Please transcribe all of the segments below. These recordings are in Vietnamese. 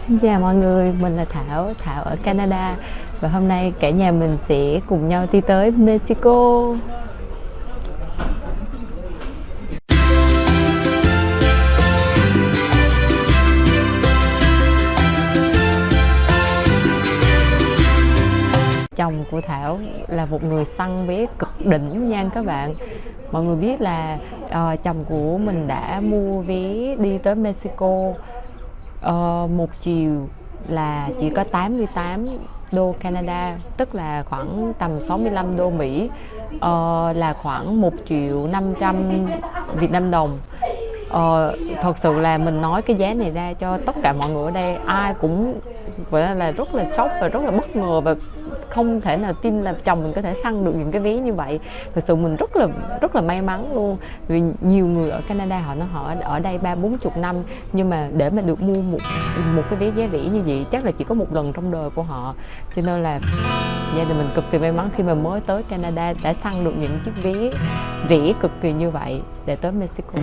Xin chào mọi người, mình là Thảo ở Canada và hôm nay cả nhà mình sẽ cùng nhau đi tới Mexico. Chồng của Thảo là một người săn vé cực đỉnh nha các bạn. Mọi người biết là chồng của mình đã mua vé đi tới Mexico một chiều là chỉ có 88 đô Canada, tức là khoảng tầm 65 đô Mỹ, là khoảng 1.500.000 Việt Nam đồng. Thật sự là mình nói cái giá này ra cho tất cả mọi người ở đây, ai cũng gọi là rất là sốc và rất là bất ngờ và không thể nào tin là chồng mình có thể săn được những cái vé như vậy. Thực sự mình rất là may mắn luôn, vì nhiều người ở Canada họ ở đây 30-40 năm nhưng mà để mà được mua một cái vé giá rẻ như vậy chắc là chỉ có một lần trong đời của họ, cho nên là gia đình mình cực kỳ may mắn khi mà mới tới Canada đã săn được những chiếc vé rẻ cực kỳ như vậy để tới Mexico.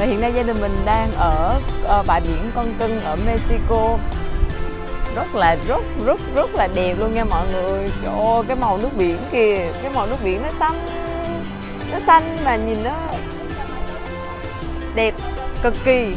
Hiện nay gia đình mình đang ở bãi biển Con Cưng ở Mexico, rất là đẹp luôn nha mọi người. Trời ơi, cái màu nước biển kìa, cái màu nước biển nó xanh mà nhìn nó đẹp cực kỳ.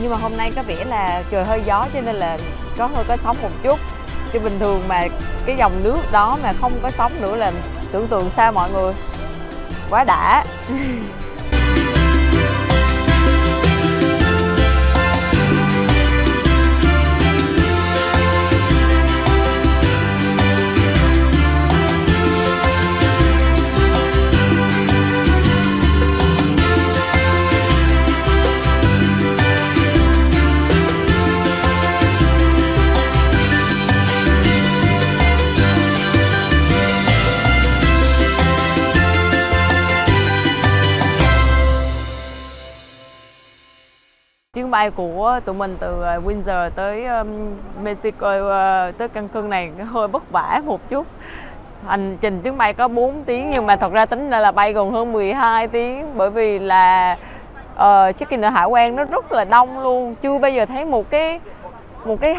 Nhưng mà hôm nay có vẻ là trời hơi gió cho nên là có sóng một chút, chứ bình thường mà cái dòng nước đó mà không có sóng nữa là tưởng tượng sao mọi người, quá đã. Chuyến bay của tụi mình từ Windsor tới Mexico, tới Cancun này hơi vất vả một chút. Hành trình chuyến bay có 4 tiếng nhưng mà thật ra tính là bay gần hơn 12 tiếng, bởi vì là check-in ở hải quan nó rất là đông luôn. Chưa bao giờ thấy một cái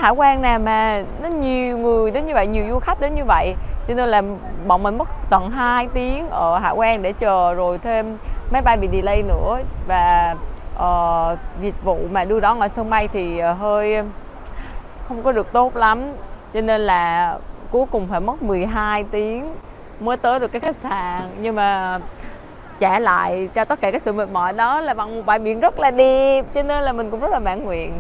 hải quan nào mà nó nhiều người đến như vậy, nhiều du khách đến như vậy. Cho nên là bọn mình mất tận 2 tiếng ở hải quan để chờ, rồi thêm máy bay bị delay nữa, và dịch vụ mà đưa đón ở sân bay thì hơi không có được tốt lắm, cho nên là cuối cùng phải mất 12 tiếng mới tới được cái khách sạn. Nhưng mà trả lại cho tất cả cái sự mệt mỏi đó là bằng một bãi biển rất là đẹp, cho nên là mình cũng rất là mãn nguyện.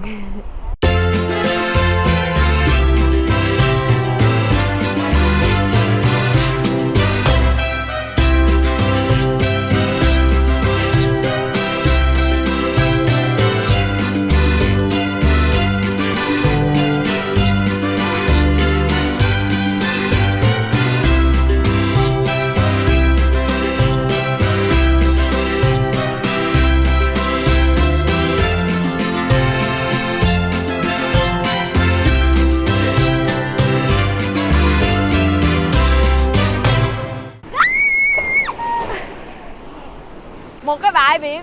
cái bãi biển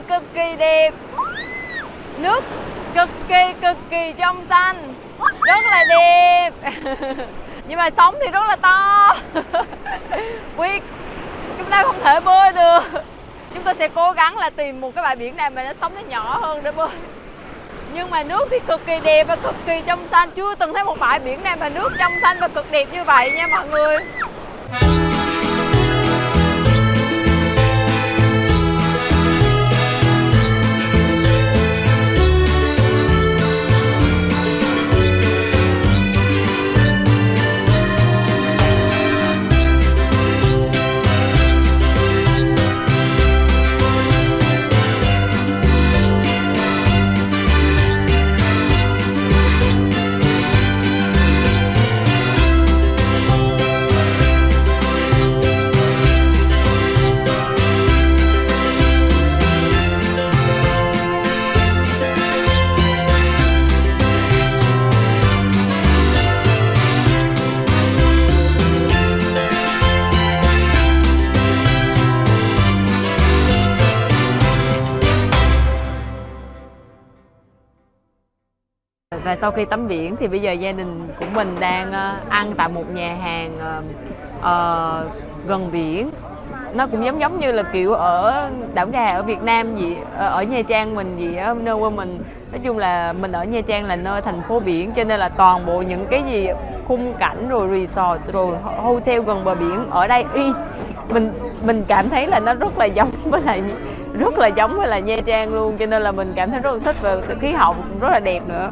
cực kỳ đẹp, nước cực kỳ trong xanh, rất là đẹp. Nhưng mà sóng thì rất là to. Quy, chúng ta không thể bơi được. Chúng tôi sẽ cố gắng là tìm một cái bãi biển nào mà nó sóng nó nhỏ hơn để bơi. Nhưng mà nước thì cực kỳ đẹp và cực kỳ trong xanh. Chưa từng thấy một bãi biển nào mà nước trong xanh và cực đẹp như vậy nha mọi người. Và sau khi tắm biển thì bây giờ gia đình của mình đang ăn tại một nhà hàng gần biển. Nó cũng giống như là kiểu ở đảo Gà ở Việt Nam gì, ở Nha Trang mình gì ở nơi của mình. Nói chung là mình ở Nha Trang là nơi thành phố biển, cho nên là toàn bộ những cái gì khung cảnh rồi resort rồi hotel gần bờ biển ở đây mình cảm thấy là nó rất là giống với lại Nha Trang luôn, cho nên là mình cảm thấy rất là thích và khí hậu cũng rất là đẹp nữa.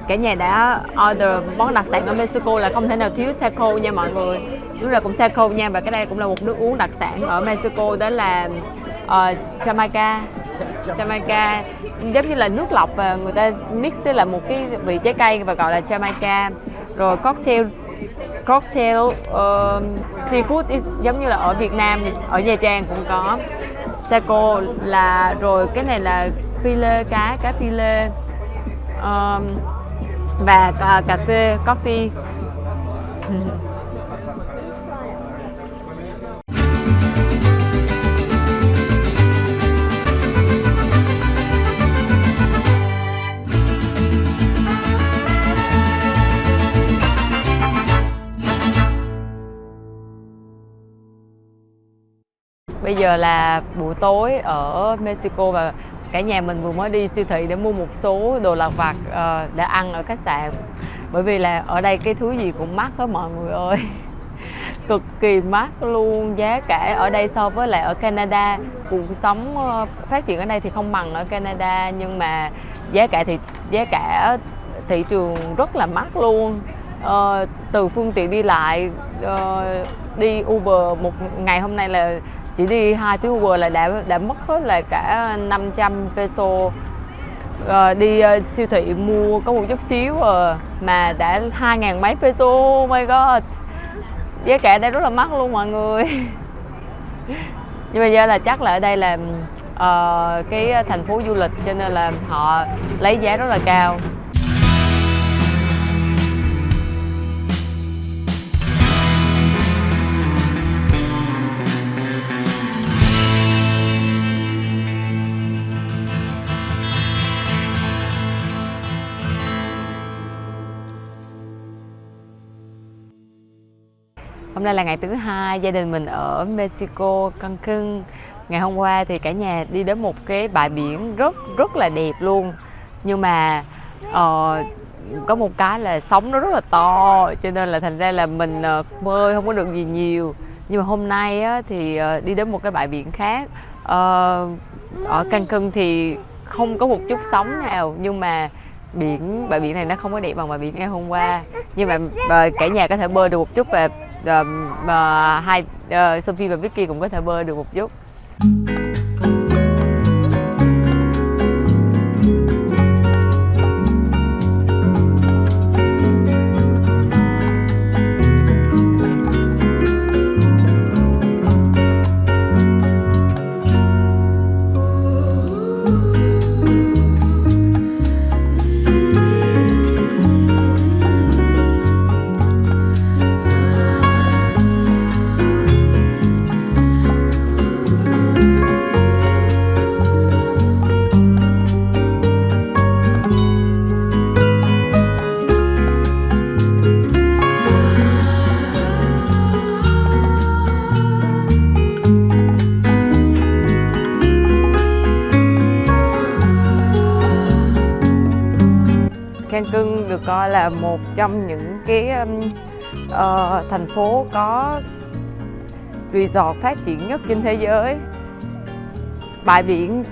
Cả nhà đã order món đặc sản ở Mexico là không thể nào thiếu taco nha mọi người. Lúc nào cũng taco nha, và cái đây cũng là một nước uống đặc sản ở Mexico, đó là Jamaica. Jamaica giống như là nước lọc và người ta mix với là một cái vị trái cây và gọi là Jamaica. Rồi cocktail seafood giống như là ở Việt Nam, ở Nha Trang cũng có. Taco là rồi cái này là filet cá filet và cà phê coffee. Bây giờ là buổi tối ở Mexico và cả nhà mình vừa mới đi siêu thị để mua một số đồ lặt vặt để ăn ở khách sạn. Bởi vì là ở đây cái thứ gì cũng mắc hết mọi người ơi. Cực kỳ mắc luôn. Giá cả ở đây so với lại ở Canada, cuộc sống phát triển ở đây thì không bằng ở Canada, nhưng mà giá cả thị trường rất là mắc luôn. Từ phương tiện đi lại, đi Uber một ngày hôm nay là chỉ đi 2 tiếng Uber là đã mất hết là cả 500 peso. Đi siêu thị mua có một chút xíu mà đã 2.000 mấy peso. Oh my god, giá cả đây rất là mắc luôn mọi người. Nhưng mà do là chắc là ở đây là cái thành phố du lịch, cho nên là họ lấy giá rất là cao. Hôm nay là ngày thứ hai gia đình mình ở Mexico, Cancun. Ngày hôm qua thì cả nhà đi đến một cái bãi biển rất là đẹp luôn. Nhưng mà có một cái là sóng nó rất là to, cho nên là thành ra là mình bơi không có được gì nhiều. Nhưng mà hôm nay á, thì đi đến một cái bãi biển khác. Ở Cancun thì không có một chút sóng nào, nhưng mà bãi biển này nó không có đẹp bằng bãi biển ngày hôm qua. Nhưng mà cả nhà có thể bơi được một chút, và Sophie và Vicky cũng có thể bơi được một chút. Cancun được coi là một trong những cái thành phố có resort phát triển nhất trên thế giới. Bãi biển,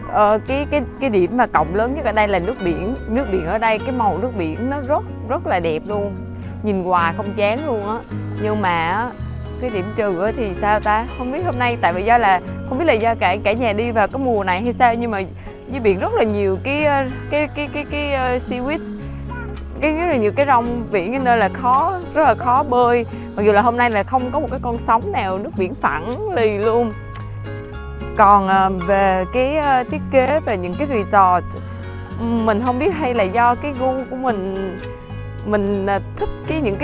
cái điểm mà cộng lớn nhất ở đây là nước biển. Nước biển ở đây, cái màu nước biển nó rất là đẹp luôn, nhìn hoài không chán luôn á. Nhưng mà cái điểm trừ thì sao ta, không biết hôm nay tại vì do là không biết là do cả nhà đi vào cái mùa này hay sao, nhưng mà dưới biển rất là nhiều cái seaweed, rất là nhiều cái rong biển, cho nên là rất là khó bơi. Mặc dù là hôm nay là không có một cái con sóng nào, nước biển phẳng lì luôn. Còn về cái thiết kế về những cái resort, mình không biết hay là do cái gu của mình thích những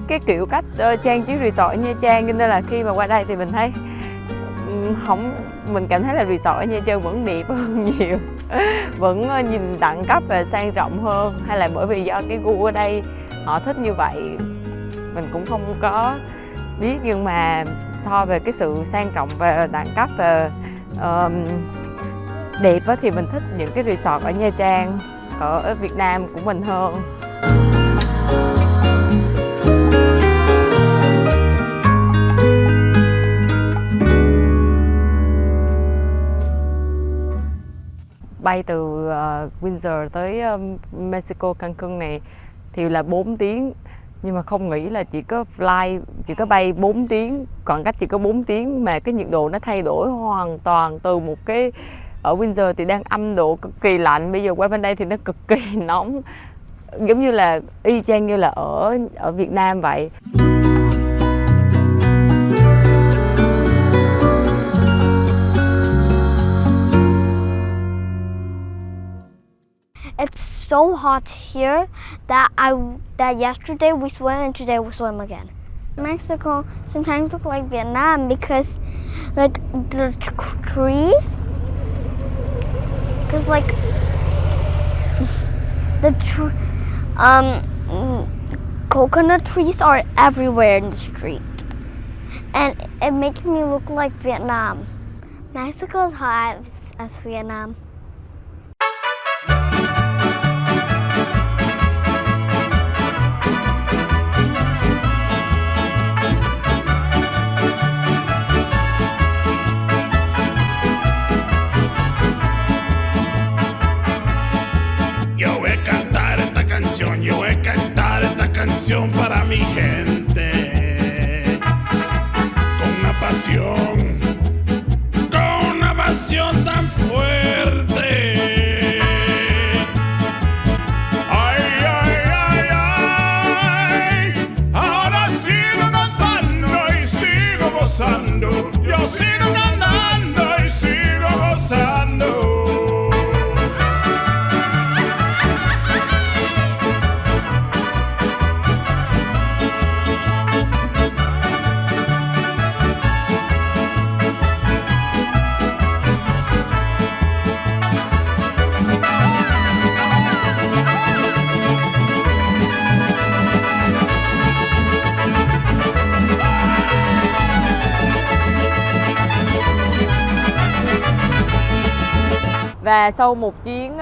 cái kiểu cách trang trí resort ở Nha Trang, cho nên là khi mà qua đây thì mình thấy mình cảm thấy là resort ở Nha Trang vẫn đẹp hơn nhiều, vẫn nhìn đẳng cấp và sang trọng hơn, hay là bởi vì do cái gu ở đây họ thích như vậy, mình cũng không có biết. Nhưng mà so về cái sự sang trọng và đẳng cấp và đẹp thì mình thích những cái resort ở Nha Trang, ở Việt Nam của mình hơn. Bay từ Windsor tới Mexico Cancun này thì là 4 tiếng, nhưng mà không nghĩ là chỉ có bay 4 tiếng, còn cách chỉ có 4 tiếng mà cái nhiệt độ nó thay đổi hoàn toàn. Từ một cái ở Windsor thì đang âm độ cực kỳ lạnh, bây giờ qua bên đây thì nó cực kỳ nóng, giống như là y chang như là ở Việt Nam vậy. It's so hot here that yesterday we swam and today we swim again. Mexico sometimes look like Vietnam because like the tree, because like coconut trees are everywhere in the street, and it makes me look like Vietnam. Mexico is hot as Vietnam. Yo voy a cantar esta canción para mi gente, con una pasión tan fuerte. Ay, ay, ay, ay, ahora sigo cantando y sigo gozando, yo sigo cantando y sigo gozando. Và sau một chuyến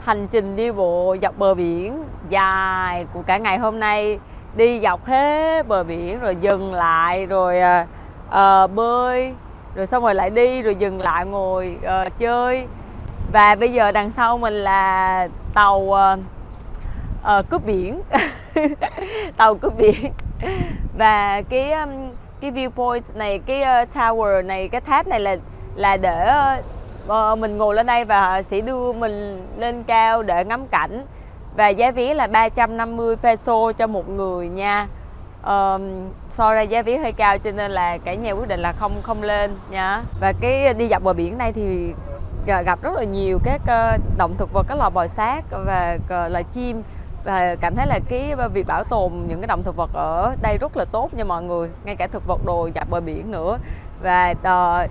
hành trình đi bộ dọc bờ biển dài của cả ngày hôm nay, đi dọc hết bờ biển rồi dừng lại rồi bơi, rồi xong rồi lại đi rồi dừng lại ngồi chơi. Và bây giờ đằng sau mình là tàu cướp biển tàu cướp biển. Và cái viewpoint này, cái tower này, cái tháp này là để mình ngồi lên đây và sẽ đưa mình lên cao để ngắm cảnh. Và giá vé là 350 peso cho một người nha. So ra giá vé hơi cao cho nên là cả nhà quyết định là không lên nha. Và cái đi dọc bờ biển này thì gặp rất là nhiều các động thực vật, các loài bò sát và loài chim. Và cảm thấy là cái việc bảo tồn những cái động thực vật ở đây rất là tốt nha mọi người, ngay cả thực vật đồ dọc bờ biển nữa. Và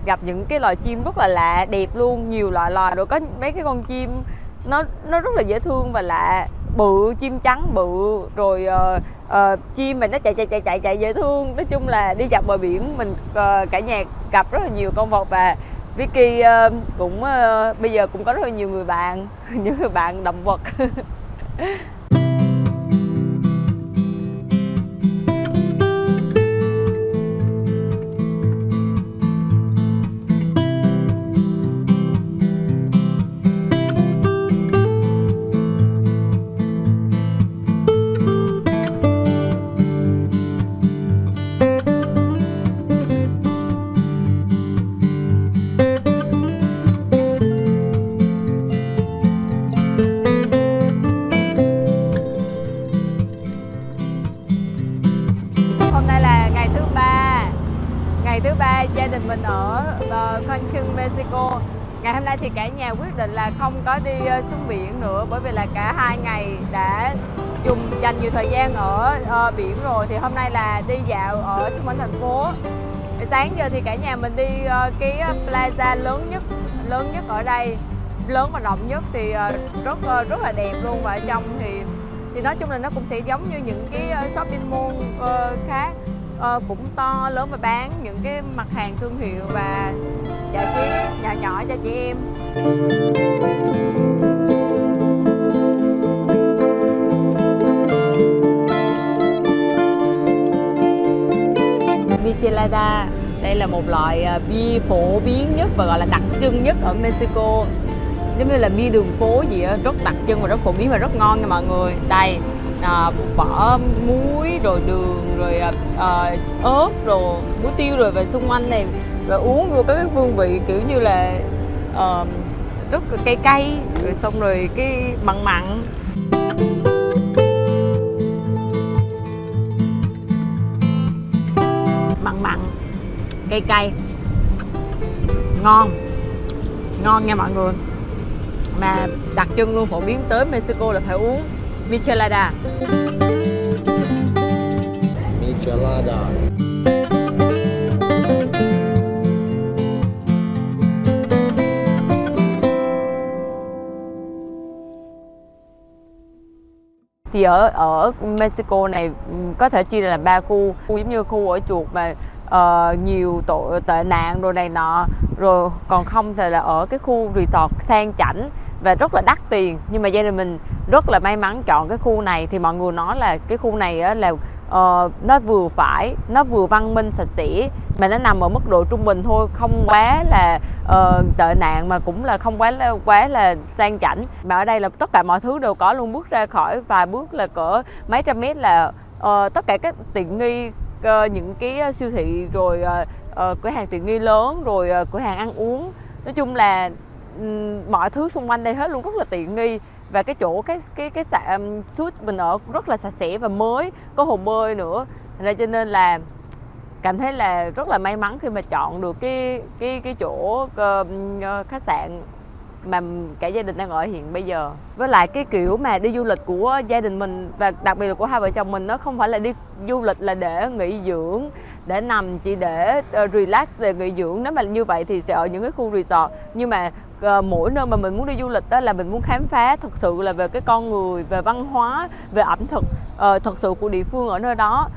gặp những cái loài chim rất là lạ, đẹp luôn, nhiều loại rồi có mấy cái con chim nó rất là dễ thương và lạ, bự, chim trắng bự, rồi chim mà nó chạy dễ thương. Nói chung là đi dọc bờ biển mình cả nhà gặp rất là nhiều con vật. Và Vicky cũng bây giờ cũng có rất là nhiều người bạn những người bạn động vật. ngày hôm nay thì cả nhà quyết định là không có đi xuống biển nữa, bởi vì là cả 2 ngày đã dành nhiều thời gian ở biển rồi. Thì hôm nay là đi dạo ở xung quanh thành phố. Sáng giờ thì cả nhà mình đi cái plaza lớn nhất ở đây, lớn và rộng nhất, thì rất là đẹp luôn. Và ở trong thì nói chung là nó cũng sẽ giống như những cái shopping mall khác, cũng to lớn và bán những cái mặt hàng thương hiệu và giải trí nhỏ nhỏ cho chị em. Michelada, đây là một loại bia phổ biến nhất và gọi là đặc trưng nhất ở Mexico, giống như là bia đường phố gì đó, rất đặc trưng và rất phổ biến và rất ngon nha mọi người. Đây bỏ muối rồi đường rồi ớt rồi muối tiêu rồi về xung quanh này, rồi uống vô cái hương vị kiểu như là rất là cay cay, rồi xong rồi cái mặn mặn. Cay cay, ngon nha mọi người, mà đặc trưng luôn, phổ biến tới Mexico là phải uống Michelada. Thì ở Mexico này có thể chia là 3 khu giống như khu ở chuột mà nhiều tệ nạn rồi này nọ, rồi còn không thì là ở cái khu resort sang chảnh và rất là đắt tiền. Nhưng mà gia đình mình rất là may mắn chọn cái khu này. Thì mọi người nói là cái khu này á, là nó vừa phải, nó vừa văn minh sạch sẽ, mà nó nằm ở mức độ trung bình thôi, không quá là tệ nạn mà cũng là không quá là sang chảnh. Mà ở đây là tất cả mọi thứ đều có luôn, bước ra khỏi vài bước là cỡ mấy trăm mét là tất cả các tiện nghi, những cái siêu thị, rồi cửa hàng tiện nghi lớn, rồi cửa hàng ăn uống, nói chung là mọi thứ xung quanh đây hết luôn, rất là tiện nghi. Và cái chỗ cái suite mình ở rất là sạch sẽ và mới, có hồ bơi nữa, cho nên là cảm thấy là rất là may mắn khi mà chọn được cái chỗ khách sạn mà cả gia đình đang ở hiện bây giờ. Với lại cái kiểu mà đi du lịch của gia đình mình và đặc biệt là của hai vợ chồng mình, nó không phải là đi du lịch là để nghỉ dưỡng, để nằm chỉ để relax, để nghỉ dưỡng. Nếu mà như vậy thì sẽ ở những cái khu resort. Nhưng mà mỗi nơi mà mình muốn đi du lịch đó là mình muốn khám phá thật sự là về cái con người, về văn hóa, về ẩm thực thật sự của địa phương ở nơi đó.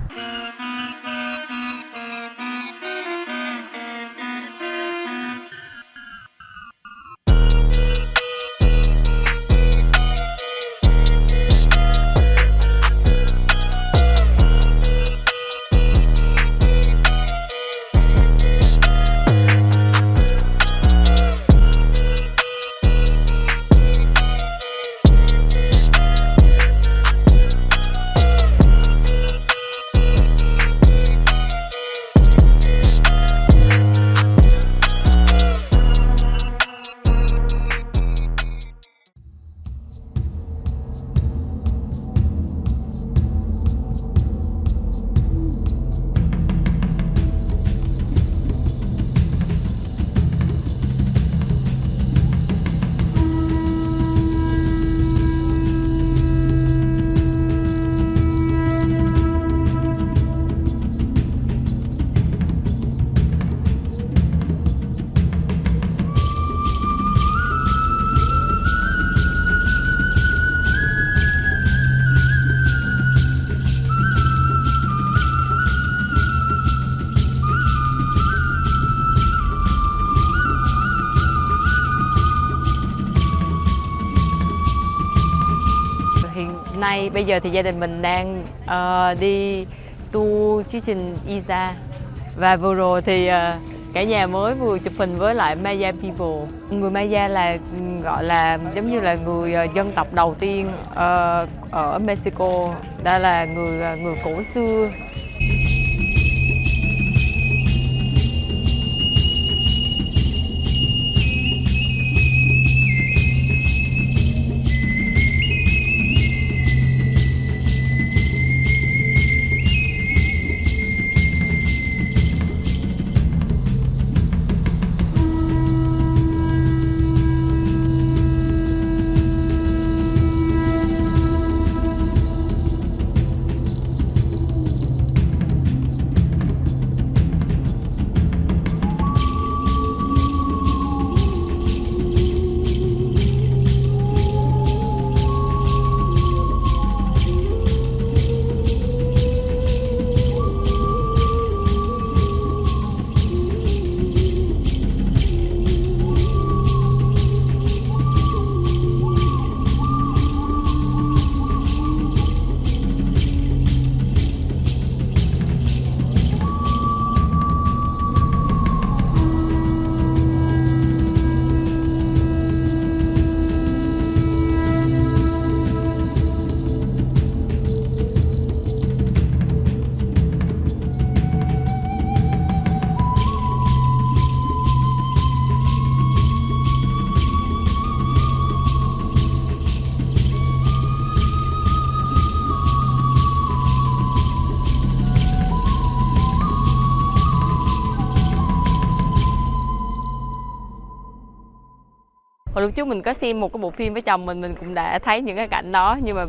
Bây giờ thì gia đình mình đang đi tour chương trình Isa. Và vừa rồi thì cả nhà mới vừa chụp hình với lại Maya people. Người Maya là gọi là giống như là người dân tộc đầu tiên ở Mexico. Đó là người cổ xưa. Hồi lúc trước mình có xem một cái bộ phim với chồng mình cũng đã thấy những cái cảnh đó, nhưng mà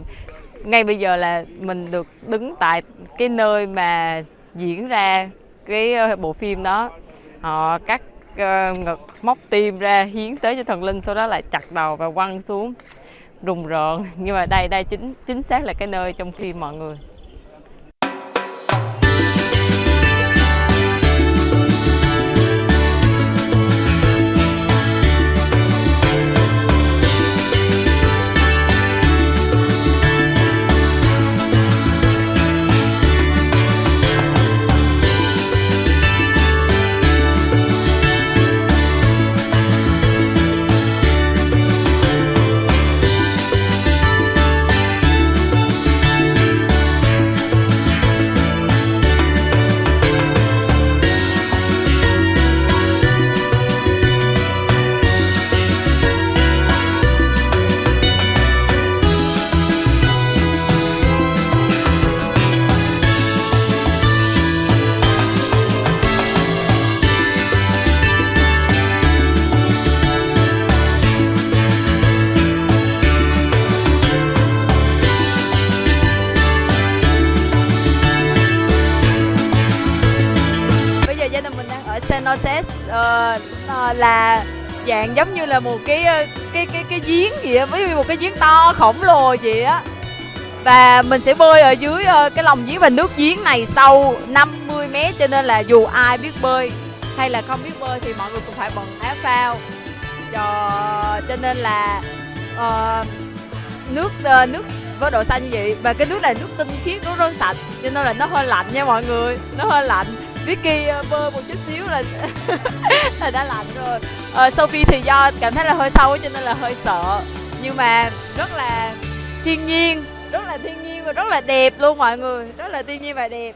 ngay bây giờ là mình được đứng tại cái nơi mà diễn ra cái bộ phim đó. Họ cắt ngực, móc tim ra hiến tế cho thần linh, sau đó lại chặt đầu và quăng xuống rùng rợn. Nhưng mà đây chính xác là cái nơi trong phim mọi người. Cenotes là dạng giống như là một cái giếng gì á, với một cái giếng to khổng lồ gì á, và mình sẽ bơi ở dưới cái lòng giếng, và nước giếng này sâu 50 mét, cho nên là dù ai biết bơi hay là không biết bơi thì mọi người cũng phải bận áo phao. Cho nên là nước với độ xanh như vậy, và cái nước này nước tinh khiết, nước rất sạch, cho nên là nó hơi lạnh nha mọi người, nó hơi lạnh. Vicky bơi một chút xíu là là đã lạnh rồi. Sophie thì do cảm thấy là hơi sâu cho nên là hơi sợ, nhưng mà rất là thiên nhiên và rất là đẹp luôn mọi người, rất là thiên nhiên và đẹp.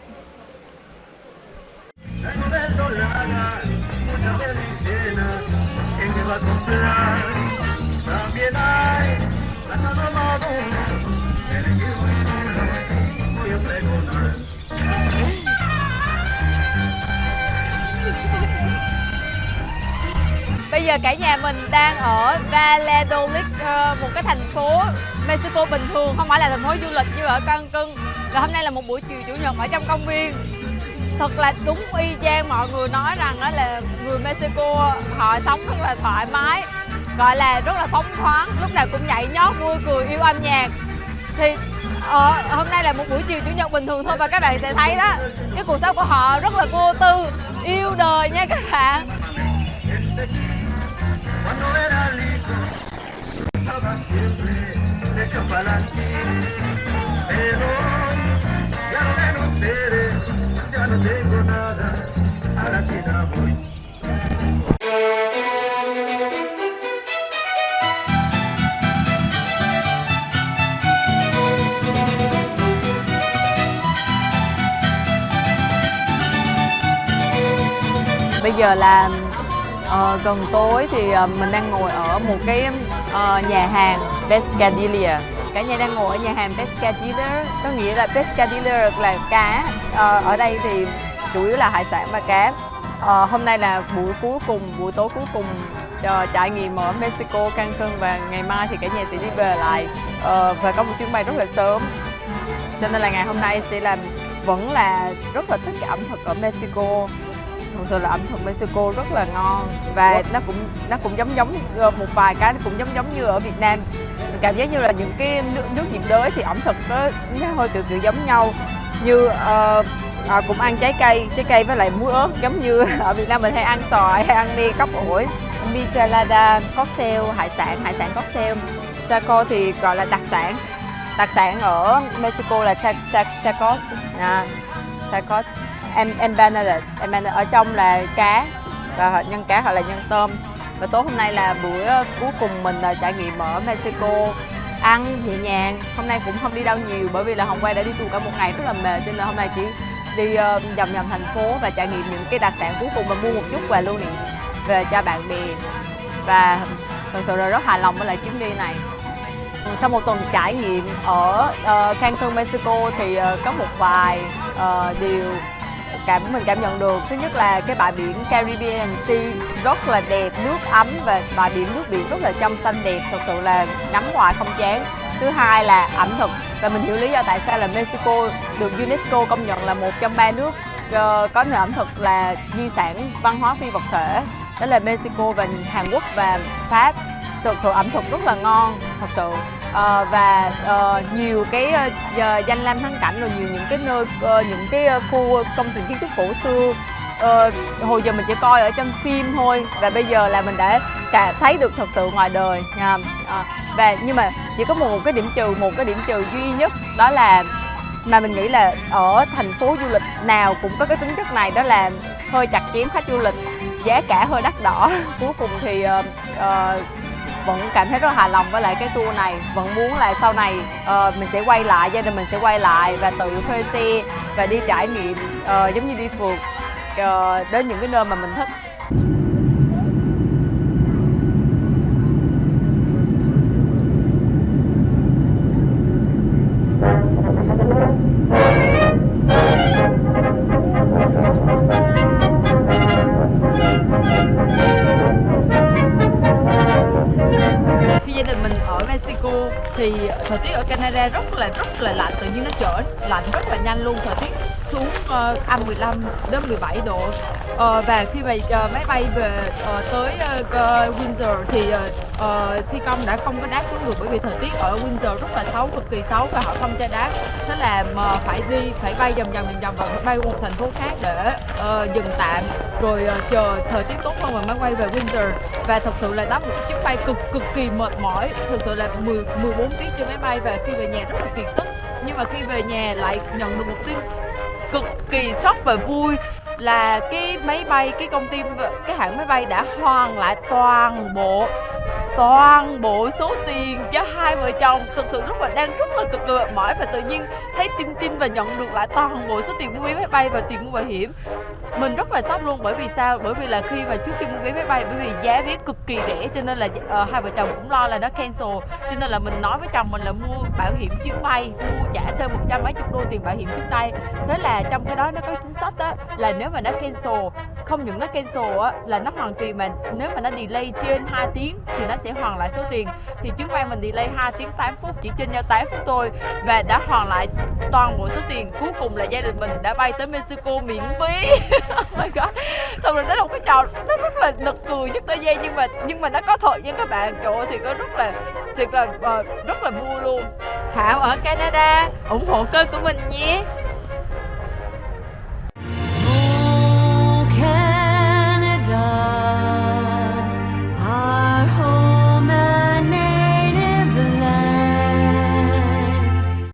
Bây giờ cả nhà mình đang ở Valladolid, một cái thành phố Mexico bình thường, không phải là thành phố du lịch như ở Cancun. Và hôm nay là một buổi chiều chủ nhật ở trong công viên. Thật là đúng y chang mọi người nói rằng đó là người Mexico họ sống rất là thoải mái, gọi là rất là phóng khoáng, lúc nào cũng nhảy nhót, vui cười, yêu âm nhạc. Thì hôm nay là một buổi chiều chủ nhật bình thường thôi, và các bạn sẽ thấy đó, cái cuộc sống của họ rất là vô tư, yêu đời nha các bạn. Cuando era lindo, estaba siempre hecho pa'lante, pero ya no ven ustedes, ya no tengo nada, a la China voy. Bây giờ là gần tối thì mình đang ngồi ở một cái nhà hàng Pescadilla. Cả nhà đang ngồi ở nhà hàng Pescadilla, có nghĩa là Pescadilla là cá. Ở đây thì chủ yếu là hải sản và cá. Hôm nay là buổi tối cuối cùng trải nghiệm ở Mexico, Cancun, và ngày mai thì cả nhà sẽ đi về lại và có một chuyến bay rất là sớm. Cho nên là ngày hôm nay sẽ vẫn là rất là thích cái ẩm thực ở Mexico. Thật sự là ẩm thực Mexico rất là ngon, và nó cũng giống một vài cái, nó cũng giống như ở Việt Nam. Cảm giác như là những cái nước nhiệt đới thì ẩm thực nó hơi kiểu giống nhau, như cũng ăn trái cây với lại muối ớt, giống như ở Việt Nam mình hay ăn xoài, hay ăn đi cốc ổi. Michelada cocktail, hải sản cocktail. Taco thì gọi là đặc sản ở Mexico là tacos. Tacos. Empanadas ở trong là cá, và nhân cá hoặc là nhân tôm. Và tối hôm nay là buổi cuối cùng mình trải nghiệm ở Mexico, ăn nhẹ nhàng. Hôm nay cũng không đi đâu nhiều, bởi vì là hôm qua đã đi tour cả một ngày rất là mệt, cho nên hôm nay chỉ đi vòng thành phố và trải nghiệm những cái đặc sản cuối cùng, và mua một chút quà lưu niệm về cho bạn bè. Và thật sự là rất hài lòng với lại chuyến đi này. Sau một tuần trải nghiệm ở Cancun, Mexico thì có một vài điều mình cảm nhận được, thứ nhất là cái bãi biển Caribbean Sea rất là đẹp, nước ấm và bãi biển nước biển rất là trong xanh đẹp, thật sự là ngắm hoài không chán. Thứ hai là ẩm thực, và mình hiểu lý do tại sao là Mexico được UNESCO công nhận là một trong 3 nước có nền ẩm thực là di sản văn hóa phi vật thể, đó là Mexico và Hàn Quốc và Pháp. Thực sự ẩm thực rất là ngon thật sự. Và nhiều cái danh lam thắng cảnh, rồi nhiều những cái nơi những cái khu công trình kiến trúc cổ xưa hồi giờ mình chỉ coi ở trong phim thôi, và bây giờ là mình đã thấy được thật sự ngoài đời nha. Và nhưng mà chỉ có một cái điểm trừ duy nhất, đó là mà mình nghĩ là ở thành phố du lịch nào cũng có cái tính chất này, đó là hơi chặt chém khách du lịch, giá cả hơi đắt đỏ. Cuối cùng thì vẫn cảm thấy rất hài lòng với lại cái tour này, vẫn muốn là sau này mình sẽ quay lại, gia đình mình sẽ quay lại và tự thuê xe và đi trải nghiệm giống như đi phượt đến những cái nơi mà mình thích. Gia đình mình ở Mexico thì thời tiết ở Canada rất là lạnh, tự nhiên nó trở lạnh rất là nhanh luôn, thời tiết xuống âm 15 đến 17 độ. Và khi mà máy bay về tới Windsor thì phi công đã không có đáp xuống được, bởi vì thời tiết ở Windsor rất là xấu, cực kỳ xấu, và họ không cho đáp. Thế là phải bay vòng và phải bay qua một thành phố khác để dừng tạm, rồi chờ thời tiết tốt hơn mà mới quay về Windsor. Và thật sự là đó một chuyến bay cực kỳ mệt mỏi, thực sự là 14 tiếng trên máy bay, và khi về nhà rất là kiệt sức. Nhưng mà khi về nhà lại nhận được một tin cực kỳ sốc và vui, là cái hãng máy bay đã hoàn lại toàn bộ số tiền cho hai vợ chồng. Thực sự lúc mà đang rất là cực kỳ mệt mỏi, và tự nhiên thấy tin và nhận được lại toàn bộ số tiền mua vé máy bay và tiền mua bảo hiểm. Mình rất là sốc luôn, bởi vì sao? Bởi vì là trước khi mua vé máy bay, bởi vì giá vé cực kỳ rẻ, cho nên là hai vợ chồng cũng lo là nó cancel, cho nên là mình nói với chồng mình là mua bảo hiểm chuyến bay, trả thêm 100 mấy chục đô tiền bảo hiểm trước đây. Thế là trong cái đó nó có chính sách á, là nếu mà nó cancel, không những nó cancel á là nó hoàn tiền, mà nếu mà nó delay trên 2 tiếng thì nó sẽ hoàn lại số tiền. Thì chuyến bay mình delay 2 tiếng 8 phút, chỉ trên nhau 8 phút thôi, và đã hoàn lại toàn bộ số tiền. Cuối cùng là gia đình mình đã bay tới Mexico miễn phí. Oh my god, thật ra đó là một cái trò nó rất là nực cười nhất tới giây, nhưng mà nó có thật nha các bạn. Trời ơi, thì có rất là vui luôn. Thảo ở Canada ủng hộ kênh của mình nhé.